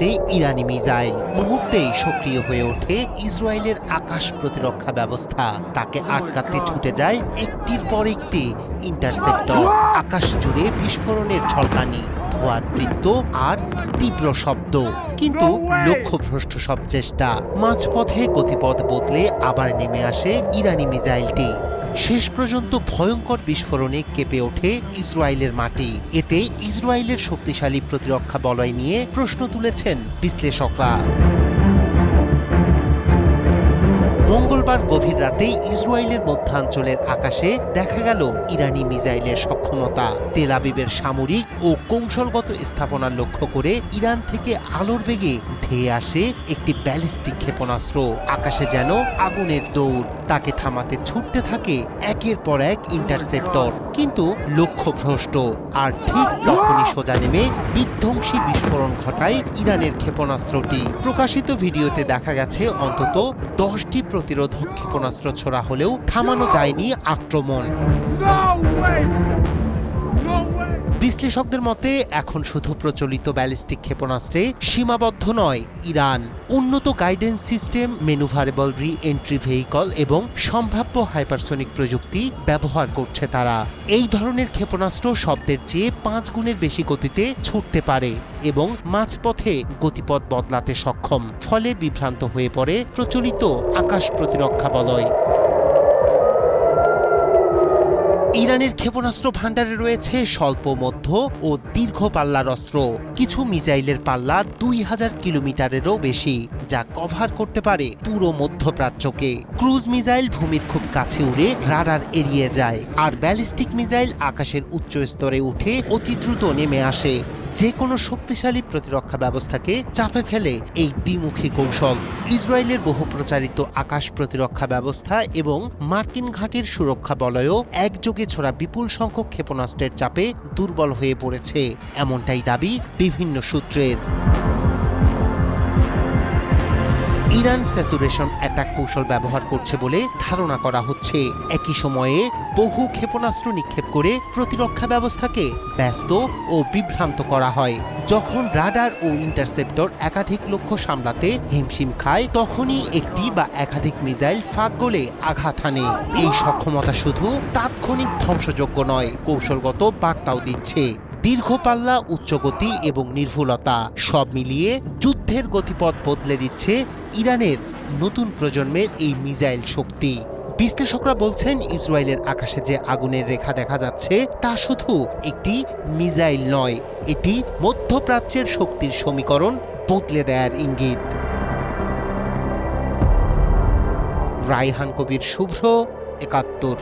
আসে ইরানি মিসাইল। মুহূর্তেই সক্রিয় হয়ে ওঠে ইসরায়েলের আকাশ প্রতিরক্ষা ব্যবস্থা। তাকে আটকাতে ছুটে যায় একটির পর একটি ইন্টারসেপ্টর। আকাশ জুড়ে বিস্ফোরণের ঝলকানি, ধোঁয়ার বৃত্ত আর তীব্র শব্দ। কিন্তু লক্ষ্যভ্রষ্ট সব চেষ্টা। মাঝপথে গতিপথ বদলে আবার নেমে আসে ইরানি মিসাইলটি। শেষ পর্যন্ত ভয়ঙ্কর বিস্ফোরণে কেঁপে ওঠে ইসরায়েলের মাটি। এতে ইসরায়েলের শক্তিশালী প্রতিরক্ষা বলয় নিয়ে প্রশ্ন তুলেছেন বিশ্লেষকরা। মঙ্গলবার গভীর রাতে ইসরায়েলের মধ্যাঞ্চলের আকাশে দেখা গেল ইরানি মিসাইলের সক্ষমতা। তেল আবিবের সামরিক ও কৌশলগত স্থাপনা লক্ষ্য করে ইরান থেকে আলোর বেগে ধেয়ে আসে একটি ব্যালিস্টিক ক্ষেপণাস্ত্র। আকাশে যেন আগুনের দৌড়। তাকে থামাতে ছুটতে থাকে একের পর এক ইন্টারসেপ্টর, কিন্তু লক্ষ্যভ্রষ্ট। আর ঠিক তখনই সোজা নেমে বিধ্বংসী বিস্ফোরণ ঘটায় ইরানের ক্ষেপণাস্ত্রটি। প্রকাশিত ভিডিওতে দেখা গেছে অন্তত 10টি প্রতিরোধক ক্ষেপণাস্ত্র ছোড়া হলেও থামানো যায়নি আক্রমণ। বিশ্লেষকদের মতে এখন শুধু প্রচলিত ব্যালিস্টিক ক্ষেপণাস্ত্রে সীমাবদ্ধ নয় ইরান। উন্নত গাইডেন্স সিস্টেম, ম্যানুভারেবল রি এন্ট্রি ভেহিকল এবং সম্ভাব্য হাইপারসনিক প্রযুক্তি ব্যবহার করছে তারা। এই ধরনের ক্ষেপণাস্ত্র শব্দের চেয়ে 5 গুণের বেশি গতিতে ছুটতে পারে এবং মাঝপথে গতিপথ বদলাতে সক্ষম। ফলে বিভ্রান্ত হয়ে পড়ে প্রচলিত আকাশ প্রতিরক্ষা বলয়। ইরানের ক্ষেপণাস্ত্র ভান্ডারে রয়েছে স্বল্প, মধ্য ও দীর্ঘ পাল্লার অস্ত্র। কিছু মিসাইলের পাল্লা 2000 কিলোমিটারেরও বেশি, যা কভার করতে পারে পুরো মধ্যপ্রাচ্যকে। ক্রুজ মিসাইল ভূমির খুব কাছে উড়ে রাডার এড়িয়ে যায়, আর ব্যালিস্টিক মিসাইল আকাশের উচ্চ স্তরে উঠে অতি দ্রুত নেমে আসে। যে কোনো শক্তিশালী প্রতিরক্ষা ব্যবস্থাকে চাপে ফেলে এই দ্বিমুখী কৌশল। ইসরায়েলের বহু প্রচারিত আকাশ প্রতিরক্ষা ব্যবস্থা এবং মার্কিন ঘাঁটির সুরক্ষা বলয়ও একযোগে ছোড়া বিপুল সংখ্যক ক্ষেপণাস্ত্রের চাপে দুর্বল হয়ে পড়েছে, এমনটাই দাবি বিভিন্ন সূত্রের। ইরান স্যাচুরেশন অ্যাটাক কৌশল ব্যবহার করছে বলে ধারণা করা হচ্ছে। একই সময়ে বহু ক্ষেপণাস্ত্র নিক্ষেপ করে প্রতিরক্ষা ব্যবস্থাকে ব্যস্ত ও বিভ্রান্ত করা হয়। যখন রাডার ও ইন্টারসেপ্টর একাধিক লক্ষ্য সামলাতে হিমশিম খায়, তখনই একটি বা একাধিক মিসাইল ফাঁক গলে আঘাত হানে। এই সক্ষমতা শুধু তাৎক্ষণিক ধ্বংসযোগ্য নয়, কৌশলগত বার্তাও দিচ্ছে। দীর্ঘ পাল্লা, উচ্চগতি এবং নির্ভুলতা সব মিলিয়ে যুদ্ধের গতিপথ বদলে দিচ্ছে ইরানের নতুন প্রজন্মের এই মিসাইল শক্তি। বিশ্লেষকরা বলছেন, ইসরায়েলের আকাশে যে আগুনের রেখা দেখা যাচ্ছে তা শুধু একটি মিসাইল নয়, এটি মধ্যপ্রাচ্যের শক্তির সমীকরণ বদলে দেওয়ার ইঙ্গিত। রায়হান কবির, শুভ্র, ৭১।